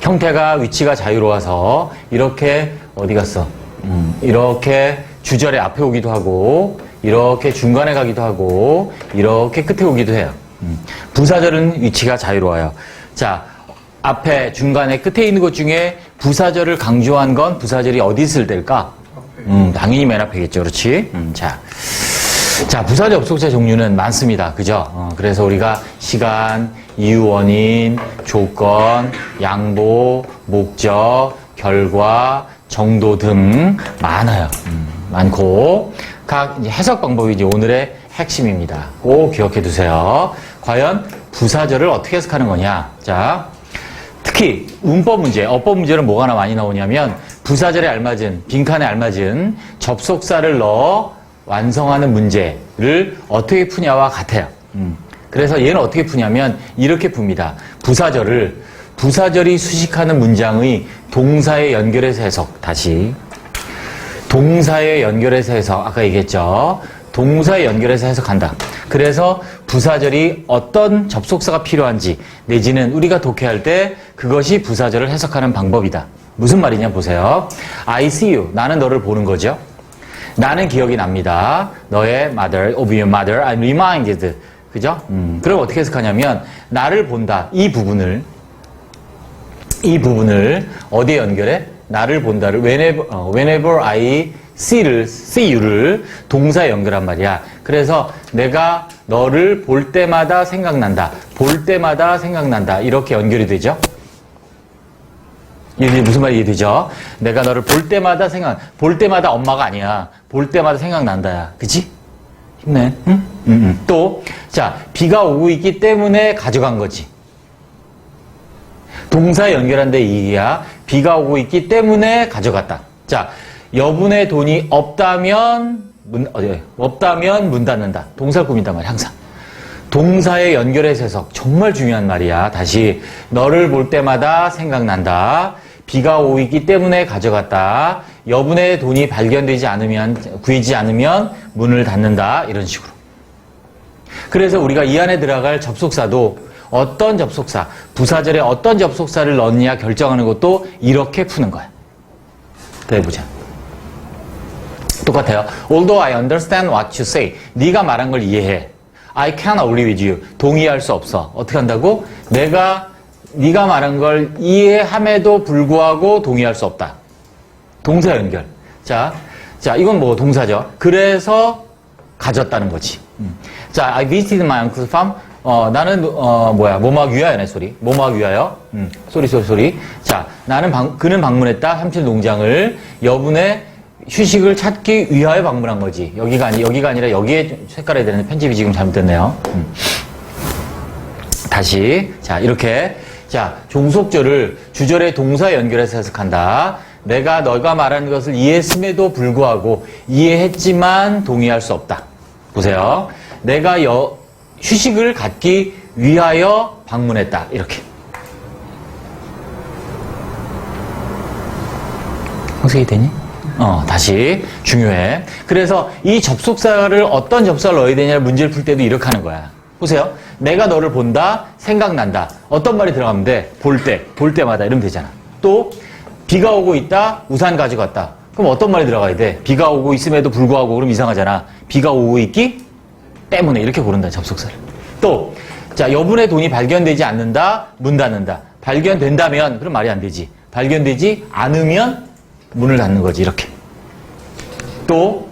형태가 위치가 자유로워서 이렇게 어디 갔어? 이렇게 주절에 앞에 오기도 하고 이렇게 중간에 가기도 하고 이렇게 끝에 오기도 해요. 부사절은 위치가 자유로워요. 자, 앞에 중간에 끝에 있는 것 중에 부사절을 강조한 건 부사절이 어디 있을 때일까? 당연히 맨 앞에겠죠. 그렇지? 자, 부사 접속사 종류는 많습니다. 그죠? 그래서 우리가 시간, 이유, 원인, 조건, 양보, 목적, 결과, 정도 등 많아요. 많고 각 이제 해석 방법이 이제 오늘의 핵심입니다. 꼭 기억해 두세요. 과연 부사절을 어떻게 해석하는 거냐? 자, 특히 문법 문제, 어법 문제는 뭐가 많이 나오냐면 부사절에 알맞은, 빈칸에 알맞은 접속사를 넣어 완성하는 문제를 어떻게 푸냐와 같아요. 그래서 얘는 어떻게 푸냐면 이렇게 풉니다. 부사절이 수식하는 문장의 동사에 연결해서 해석. 다시. 동사에 연결해서 해석. 아까 얘기했죠. 동사에 연결해서 해석한다. 그래서 부사절이 어떤 접속사가 필요한지 내지는 우리가 독해할 때 그것이 부사절을 해석하는 방법이다. 무슨 말이냐 보세요. I see you. 나는 너를 보는 거죠. 나는 기억이 납니다. 너의 mother, of your mother, I'm reminded. 그죠? 그럼 어떻게 해석하냐면 나를 본다. 이 부분을 어디에 연결해? 나를 본다를 whenever I see you를 동사에 연결한 말이야. 그래서 내가 너를 볼 때마다 생각난다. 볼 때마다 생각난다. 이렇게 연결이 되죠? 무슨 말이 이해되죠? 내가 너를 볼 때마다 볼 때마다 엄마가 아니야. 볼 때마다 생각난다야. 그치? 힘내. 응? 또, 자, 비가 오고 있기 때문에 가져간 거지. 동사에 연결한 데 이야. 비가 오고 있기 때문에 가져갔다. 자, 여분의 돈이 없다면 문 닫는다. 동사를 꾸민단 말이야, 항상. 동사에 연결해서 해석. 정말 중요한 말이야. 다시. 너를 볼 때마다 생각난다. 비가 오고 있기 때문에 가져갔다. 여분의 돈이 구이지 않으면 문을 닫는다. 이런 식으로. 그래서 우리가 이 안에 들어갈 접속사도 어떤 접속사, 부사절에 어떤 접속사를 넣느냐 결정하는 것도 이렇게 푸는 거야. 더 해보자. 똑같아요. Although I understand what you say. 네가 말한 걸 이해해. I can't agree with you. 동의할 수 없어. 어떻게 한다고? 네가 말한 걸 이해함에도 불구하고 동의할 수 없다. 동사 연결. 자, 이건 뭐 동사죠. 그래서 가졌다는 거지. 자, I visited my uncle's farm. 나는 뭐막 위하여네 소리. 뭐막 위하여. 소리. 자, 그는 방문했다. 삼촌 농장을. 여분의 휴식을 찾기 위하여 방문한 거지. 여기가 아니라 여기에 색깔이 되는 편집이 지금 잘못됐네요. 다시. 자, 이렇게. 자, 종속절을 주절의 동사에 연결해서 해석한다. 너가 말하는 것을 이해했음에도 불구하고 이해했지만 동의할 수 없다. 보세요. 내가 휴식을 갖기 위하여 방문했다. 이렇게. 형식이 되니? 다시. 중요해. 그래서 이 접속사를 어떤 접속사를 넣어야 되냐를 문제를 풀 때도 이렇게 하는 거야. 보세요. 내가 너를 본다. 생각난다. 어떤 말이 들어가면 돼? 볼 때마다 이러면 되잖아. 또 비가 오고 있다. 우산 가져갔다. 그럼 어떤 말이 들어가야 돼? 비가 오고 있음에도 불구하고 그럼 이상하잖아. 비가 오고 있기 때문에 이렇게 고른다. 접속사를. 또 자, 여분의 돈이 발견되지 않는다. 문 닫는다. 발견된다면 그럼 말이 안 되지. 발견되지 않으면 문을 닫는 거지. 이렇게. 또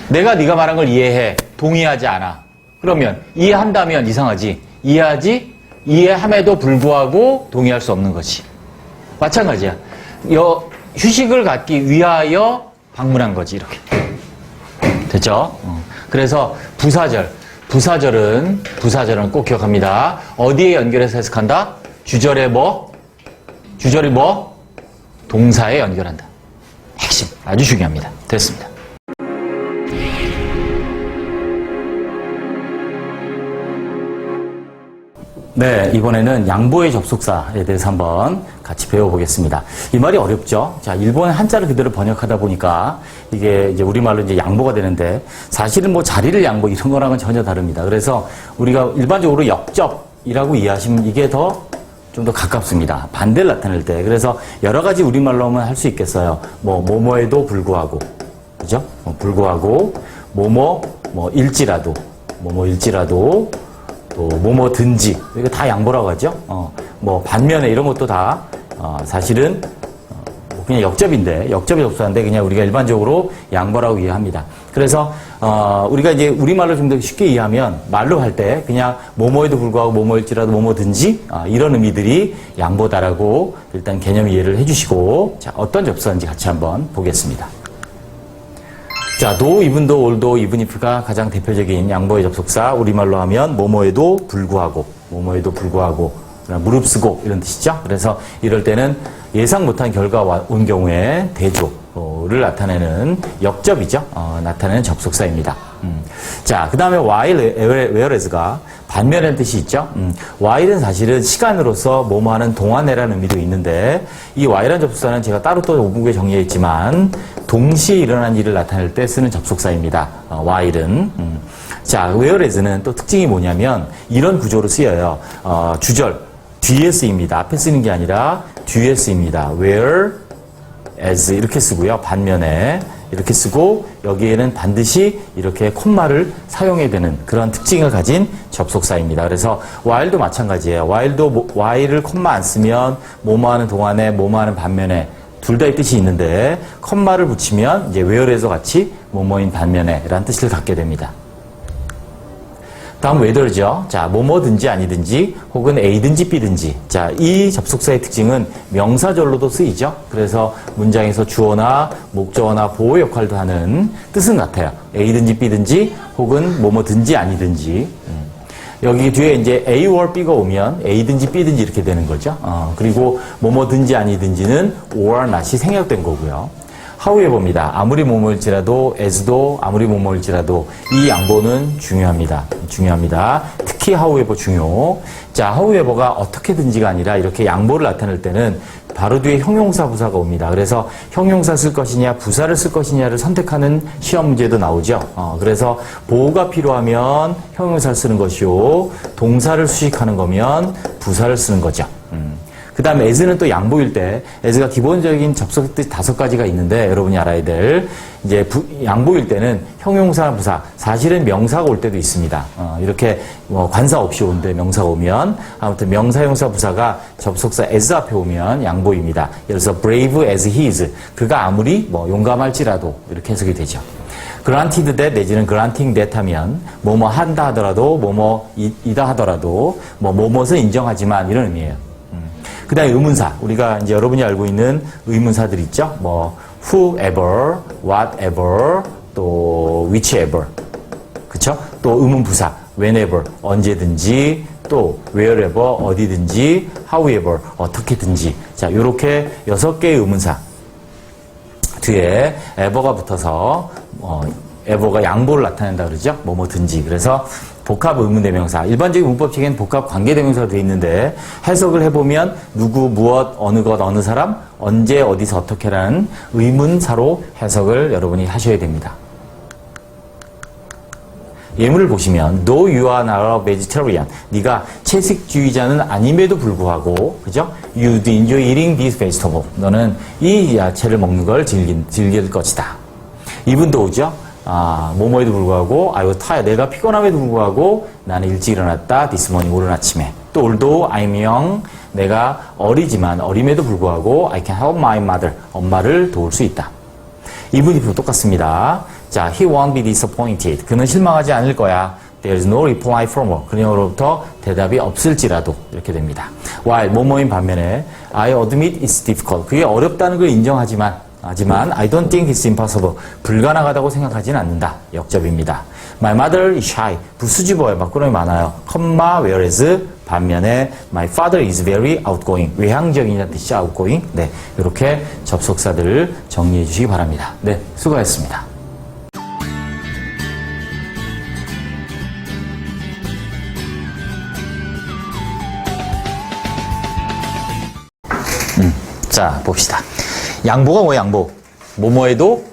내가 네가 말한 걸 이해해. 동의하지 않아. 그러면 이해한다면 이상하지. 이해하지 이해함에도 불구하고 동의할 수 없는 거지. 마찬가지야. 휴식을 갖기 위하여 방문한 거지, 이렇게. 됐죠? 그래서 부사절은 꼭 기억합니다. 어디에 연결해서 해석한다? 주절이 뭐? 동사에 연결한다. 핵심. 아주 중요합니다. 됐습니다. 네, 이번에는 양보의 접속사에 대해서 한번 같이 배워보겠습니다. 이 말이 어렵죠? 자, 일본의 한자를 그대로 번역하다 보니까 이게 이제 우리말로 이제 양보가 되는데 사실은 뭐 자리를 양보 이런 거랑은 전혀 다릅니다. 그래서 우리가 일반적으로 역접이라고 이해하시면 이게 좀 더 가깝습니다. 반대를 나타낼 때. 그래서 여러 가지 우리말로 하면 할 수 있겠어요. 뭐뭐에도 불구하고. 그죠? 불구하고, 일지라도, 또 뭐뭐든지 이거 다 양보라고 하죠. 반면에 이런 것도 다 사실은 그냥 역접인데 역접의 접수인데 그냥 우리가 일반적으로 양보라고 이해합니다. 그래서 우리가 이제 우리말로 좀 더 쉽게 이해하면 말로 할 때 그냥 뭐뭐에도 불구하고 뭐뭐일지라도 뭐뭐든지 이런 의미들이 양보다라고 일단 개념 이해를 해주시고 자 어떤 접수인지 같이 한번 보겠습니다. 자, do, even though, although, even if가 가장 대표적인 양보의 접속사, 우리말로 하면 뭐뭐에도 불구하고, 무릅쓰고 이런 뜻이죠. 그래서 이럴 때는 예상 못한 결과가 온 경우에 대조를 나타내는 역접이죠. 나타내는 접속사입니다. 자, 그 다음에 while, whereas가 반면의 뜻이 있죠. while은 사실은 시간으로서 뭐뭐 하는 동안에라는 의미도 있는데 이 while이라는 접속사는 제가 따로 또 5분기에 정리했지만 동시에 일어난 일을 나타낼 때 쓰는 접속사입니다. while은. 자, whereas는 또 특징이 뭐냐면 이런 구조로 쓰여요. 주절 뒤에 쓰입니다. 앞에 쓰는 게 아니라 뒤에 쓰입니다. whereas 이렇게 쓰고요. 반면에 이렇게 쓰고 여기에는 반드시 이렇게 콤마를 사용해야 되는 그런 특징을 가진 접속사입니다. 그래서 while도 마찬가지예요. while을 콤마 안 쓰면 뭐뭐하는 동안에 뭐뭐하는 반면에 둘 다의 뜻이 있는데 콤마를 붙이면 이제 whereas와 같이 뭐뭐인 반면에 라는 뜻을 갖게 됩니다. 다음 whether죠. 자, 뭐뭐든지 아니든지 혹은 A든지 B든지. 자, 이 접속사의 특징은 명사절로도 쓰이죠. 그래서 문장에서 주어나 목적어나 보호 역할도 하는 뜻은 같아요. A든지 B든지 혹은 뭐뭐든지 아니든지. 여기 뒤에 이제 A or B가 오면 A든지 B든지 이렇게 되는 거죠. 그리고 뭐뭐든지 아니든지는 or not이 생략된 거고요. however입니다. 아무리 뭐뭐일지라도, as도 아무리 뭐뭐일지라도 이 양보는 중요합니다. 특히 however 중요. 자, however가 어떻게든지가 아니라 이렇게 양보를 나타낼 때는 바로 뒤에 형용사 부사가 옵니다. 그래서 형용사 쓸 것이냐 부사를 쓸 것이냐를 선택하는 시험 문제도 나오죠. 그래서 보호가 필요하면 형용사를 쓰는 것이요. 동사를 수식하는 거면 부사를 쓰는 거죠. 그 다음에 as는 또 양보일 때, as가 기본적인 접속 뜻 5가지가 있는데, 여러분이 알아야 될, 이제 양보일 때는 형용사, 부사, 사실은 명사가 올 때도 있습니다. 이렇게 관사 없이 오는데 명사가 오면, 아무튼 명사, 형사, 부사가 접속사 as 앞에 오면 양보입니다. 예를 들어서 brave as he is. 그가 아무리 용감할지라도, 이렇게 해석이 되죠. granted that 내지는 granting that 하면, 뭐뭐 한다 하더라도, 뭐뭐이다 하더라도, 뭐뭐는 인정하지만, 이런 의미예요. 그 다음에 의문사. 우리가 이제 여러분이 알고 있는 의문사들 있죠? whoever, whatever, 또 whichever. 그쵸? 또 의문부사. whenever, 언제든지, 또 wherever, 어디든지, however, 어떻게든지. 자, 요렇게 6개의 의문사. 뒤에 ever가 붙어서, ever가 양보를 나타낸다 그러죠? 뭐든지. 그래서 복합 의문대명사. 일반적인 문법책에는 복합 관계대명사가 되어 있는데 해석을 해보면 누구, 무엇, 어느 것, 어느 사람, 언제, 어디서, 어떻게라는 의문사로 해석을 여러분이 하셔야 됩니다. 예문을 보시면 though you are not a vegetarian 네가 채식주의자는 아님에도 불구하고 그죠? You do enjoy eating this vegetable 너는 이 야채를 먹는 걸 즐길 것이다. even though죠? 뭐뭐에도 불구하고, I was tired. 내가 피곤함에도 불구하고, 나는 일찍 일어났다. This morning, 오른 아침에. 또, although I'm young. 내가 어리지만, 어림에도 불구하고, I can help my mother. 엄마를 도울 수 있다. even if 똑같습니다. 자, he won't be disappointed. 그는 실망하지 않을 거야. There is no reply from her. 그녀로부터 대답이 없을지라도 이렇게 됩니다. While 뭐뭐인 반면에 I admit it's difficult. 그게 어렵다는 걸 인정하지만 하지만 I don't think it's impossible. 불가능하다고 생각하지는 않는다. 역접입니다. My mother is shy. 부수집어요. 막구름이 많아요. 컴마 whereas 반면에 my father is very outgoing. 외향적이냐는 뜻이 outgoing. 네, 이렇게 접속사들을 정리해 주시기 바랍니다. 네, 수고하셨습니다. 자, 봅시다. 양보가 뭐예요, 양보? 뭐뭐에도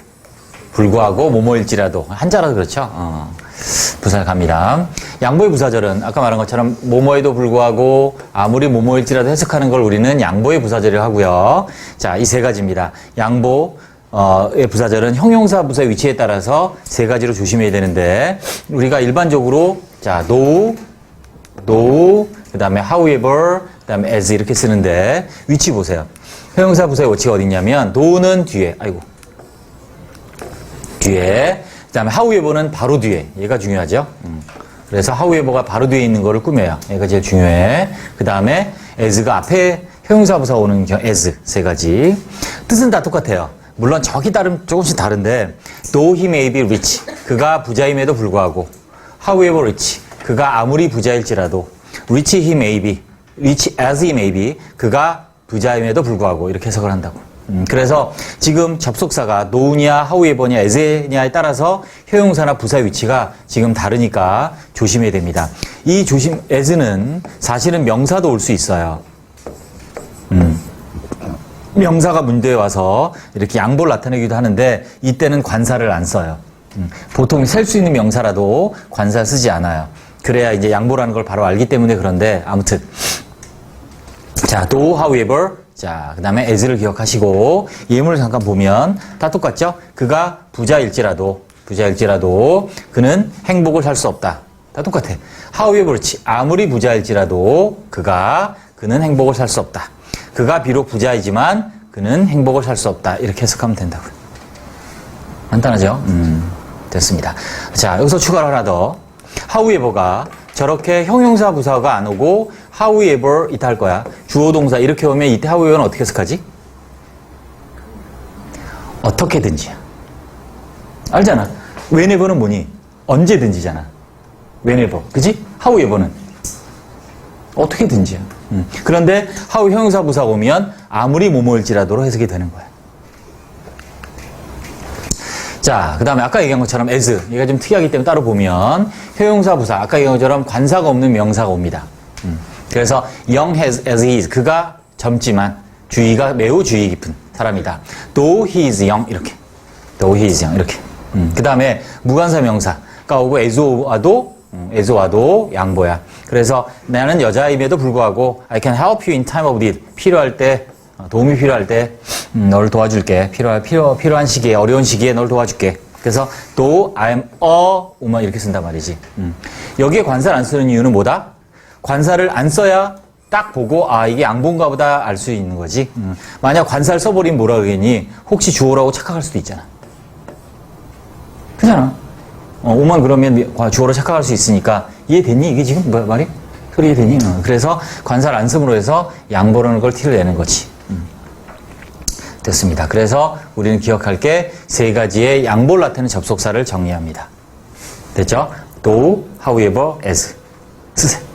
불구하고 뭐뭐일지라도. 한자라도 그렇죠? 부사를 갑니다. 양보의 부사절은 아까 말한 것처럼 뭐뭐에도 불구하고 아무리 뭐뭐일지라도 해석하는 걸 우리는 양보의 부사절이라고 하고요. 자, 이 세 가지입니다. 양보의 부사절은 형용사 부사의 위치에 따라서 세 가지로 조심해야 되는데 우리가 일반적으로 자, no, 그 다음에 however, 그 다음에 as 이렇게 쓰는데 위치 보세요. 형용사 부사의 위치가 어디 있냐면 no는 뒤에, 뒤에, 그 다음에 however는 바로 뒤에. 얘가 중요하죠. 그래서 however가 바로 뒤에 있는 거를 꾸며요. 얘가 제일 중요해. 그 다음에 as가 앞에 형용사 부사 오는 as 세 가지. 뜻은 다 똑같아요. 물론 조금씩 다른데 though he may be rich. 그가 부자임에도 불구하고 however rich. 그가 아무리 부자일지라도 rich he may be. rich as he may be. 그가 부자임에도 불구하고 이렇게 해석을 한다고. 그래서 지금 접속사가 no냐, however냐, as냐에 따라서 형용사나 부사의 위치가 지금 다르니까 조심해야 됩니다. as는 사실은 명사도 올 수 있어요. 명사가 문제에 와서 이렇게 양보를 나타내기도 하는데 이때는 관사를 안 써요. 보통 셀 수 있는 명사라도 관사 쓰지 않아요. 그래야 이제 양보라는 걸 바로 알기 때문에 그런데 아무튼 자, though, however, 자, 그 다음에 as를 기억하시고 예문을 잠깐 보면 다 똑같죠? 그가 부자일지라도 그는 행복을 살 수 없다. 다 똑같아. however, 그렇지. 아무리 부자일지라도 그는 행복을 살 수 없다. 그가 비록 부자이지만 그는 행복을 살 수 없다. 이렇게 해석하면 된다고요. 간단하죠? 됐습니다. 자, 여기서 추가로 하나 더. however가 저렇게 형용사 부사가 안 오고 however 이따 할 거야. 주어 동사 이렇게 오면 이때 however는 어떻게 해석하지? 어떻게든지야. 알잖아. whenever는 뭐니? 언제든지잖아. whenever. 그지? however는 어떻게든지야. 그런데 how 형용사 부사가 오면 아무리 뭐뭐일지라도로 해석이 되는 거야. 자, 그 다음에 아까 얘기한 것처럼 as. 얘가 좀 특이하기 때문에 따로 보면 형용사 부사. 아까 얘기한 것처럼 관사가 없는 명사가 옵니다. 그래서 young as he is. 그가 젊지만 주의가 매우 주의 깊은 사람이다. though he is young. 이렇게. though he is young. 이렇게. 그 다음에 무관사 명사가 오고 as 와도 양보야. 그래서 나는 여자임에도 불구하고 I can help you in time of need. 필요할 때 도움이 필요할 때 너를 도와줄게. 필요한 시기에 어려운 시기에 너를 도와줄게. 그래서 though I'm a woman 이렇게 쓴단 말이지. 여기에 관사를 안 쓰는 이유는 뭐다? 관사를 안 써야 딱 보고 이게 양보인가 보다 알 수 있는 거지. 만약 관사를 써버리면 뭐라 그러겠니? 혹시 주어라고 착각할 수도 있잖아. 그잖아. 오만 그러면 주어로 착각할 수 있으니까 이해됐니? 이게 지금 말이? 소리 이해되니? 그래서 관사를 안 쓰므로 해서 양보라는 걸 티를 내는 거지. 됐습니다. 그래서 우리는 기억할 게 세 가지의 양보를 나타내는 접속사를 정리합니다. 됐죠? though, however, as. 쓰세요.